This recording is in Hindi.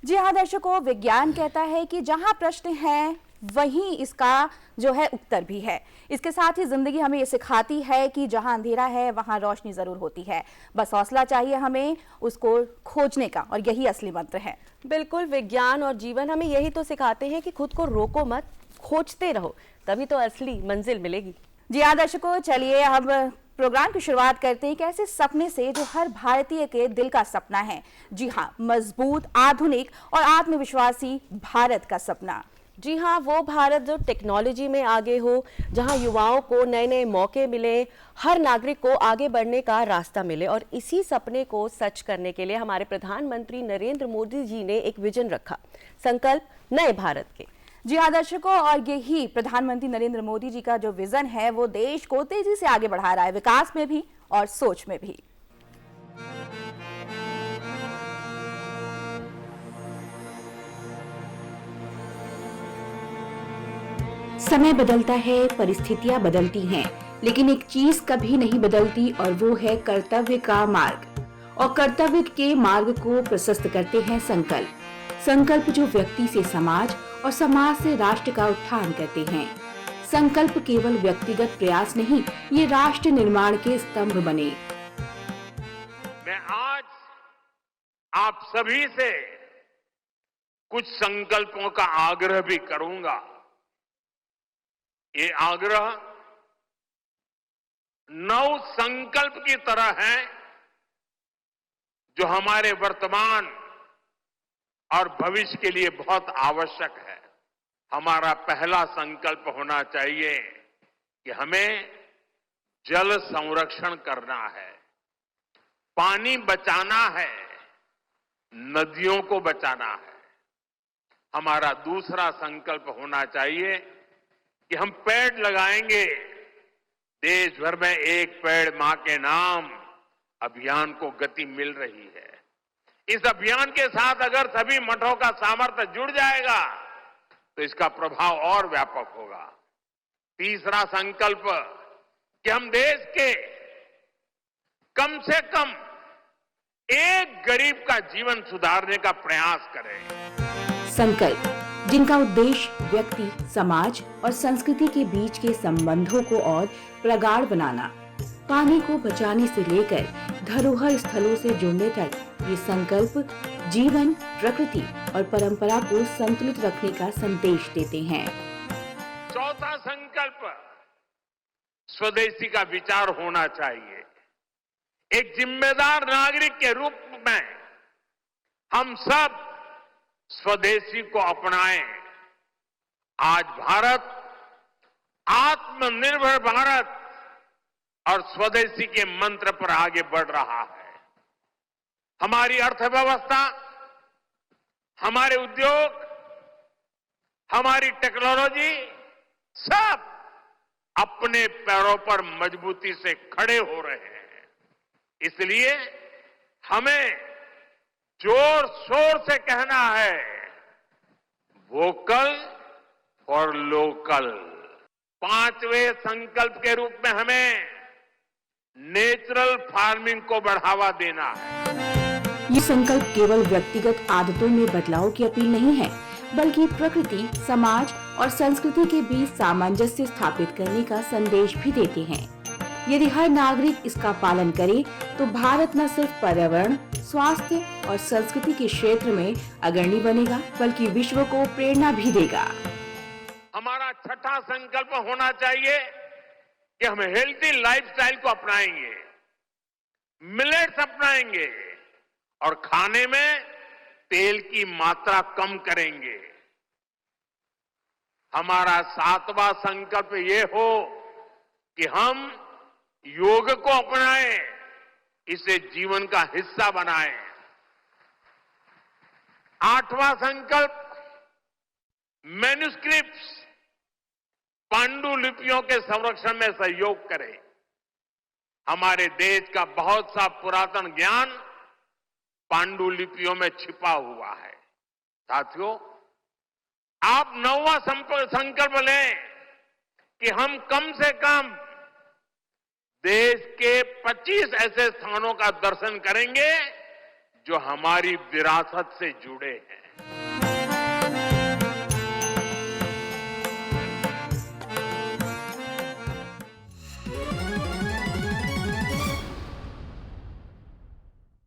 जी हाँ दर्शकों, विज्ञान कहता है कि जहाँ प्रश्न है वहीं इसका जो है उत्तर भी है। इसके साथ ही जिंदगी हमें ये सिखाती है कि जहाँ अंधेरा है वहाँ रोशनी जरूर होती है। बस हौसला चाहिए हमें उसको खोजने का, और यही असली मंत्र है। बिल्कुल, विज्ञान और जीवन हमें यही तो सिखाते हैं कि खुद को रोको मत, खोजते रहो, तभी तो असली मंजिल मिलेगी। जी हाँ दर्शकों, चलिए अब प्रोग्राम की शुरुआत करते हैं एक ऐसे सपने से जो हर भारतीय के दिल का सपना है। जी हाँ, मजबूत, आधुनिक और आत्मविश्वासी भारत का सपना। जी हाँ, वो भारत जो टेक्नोलॉजी में आगे हो, जहाँ युवाओं को नए नए मौके मिले, हर नागरिक को आगे बढ़ने का रास्ता मिले। और इसी सपने को सच करने के लिए हमारे प्रधानमंत्री नरेंद्र मोदी जी ने एक विजन रखा, संकल्प नए भारत के। जी हाँ दर्शकों, और यही प्रधानमंत्री नरेंद्र मोदी जी का जो विजन है वो देश को तेजी से आगे बढ़ा रहा है, विकास में भी और सोच में भी। समय बदलता है, परिस्थितियां बदलती हैं, लेकिन एक चीज कभी नहीं बदलती और वो है कर्तव्य का मार्ग। और कर्तव्य के मार्ग को प्रशस्त करते हैं संकल्प। संकल्प जो व्यक्ति से समाज और समाज से राष्ट्र का उत्थान करते हैं। संकल्प केवल व्यक्तिगत प्रयास नहीं, ये राष्ट्र निर्माण के स्तंभ बने। मैं आज आप सभी से कुछ संकल्पों का आग्रह भी करूंगा। ये आग्रह नव संकल्प की तरह है जो हमारे वर्तमान और भविष्य के लिए बहुत आवश्यक है। हमारा पहला संकल्प होना चाहिए कि हमें जल संरक्षण करना है, पानी बचाना है, नदियों को बचाना है। हमारा दूसरा संकल्प होना चाहिए कि हम पेड़ लगाएंगे। देश भर में एक पेड़ मां के नाम अभियान को गति मिल रही है। इस अभियान के साथ अगर सभी मठों का सामर्थ्य जुड़ जाएगा तो इसका प्रभाव और व्यापक होगा। तीसरा संकल्प कि हम देश के कम से कम एक गरीब का जीवन सुधारने का प्रयास करें। संकल्प जिनका उद्देश्य व्यक्ति, समाज और संस्कृति के बीच के संबंधों को और प्रगाढ़ बनाना, पानी को बचाने से लेकर धरोहर स्थलों से जुड़ने तक, ये संकल्प जीवन, प्रकृति और परंपरा को संतुलित रखने का संदेश देते हैं। चौथा संकल्प स्वदेशी का विचार होना चाहिए। एक जिम्मेदार नागरिक के रूप में हम सब स्वदेशी को अपनाएं। आज भारत आत्मनिर्भर भारत और स्वदेशी के मंत्र पर आगे बढ़ रहा है। हमारी अर्थव्यवस्था, हमारे उद्योग, हमारी टेक्नोलॉजी सब अपने पैरों पर मजबूती से खड़े हो रहे हैं। इसलिए हमें जोर शोर से कहना है, वोकल फॉर लोकल। पांचवें संकल्प के रूप में हमें नेचुरल फार्मिंग को बढ़ावा देना है। ये संकल्प केवल व्यक्तिगत आदतों में बदलाव की अपील नहीं है, बल्कि प्रकृति, समाज और संस्कृति के बीच सामंजस्य स्थापित करने का संदेश भी देते हैं। यदि हर नागरिक इसका पालन करे तो भारत न सिर्फ पर्यावरण, स्वास्थ्य और संस्कृति के क्षेत्र में अग्रणी बनेगा, बल्कि विश्व को प्रेरणा भी देगा। हमारा छठा संकल्प होना चाहिए कि हम हेल्थी लाइफस्टाइल को अपनाएंगे, मिलेट्स अपनाएंगे और खाने में तेल की मात्रा कम करेंगे। हमारा सातवां संकल्प ये हो कि हम योग को अपनाएं, इसे जीवन का हिस्सा बनाएं। आठवां संकल्प मैन्युस्क्रिप्ट्स, पांडुलिपियों के संरक्षण में सहयोग करें। हमारे देश का बहुत सा पुरातन ज्ञान पांडुलिपियों में छिपा हुआ है। साथियों, आप नौवां संकल्प लें कि हम कम से कम देश के 25 ऐसे स्थानों का दर्शन करेंगे जो हमारी विरासत से जुड़े हैं।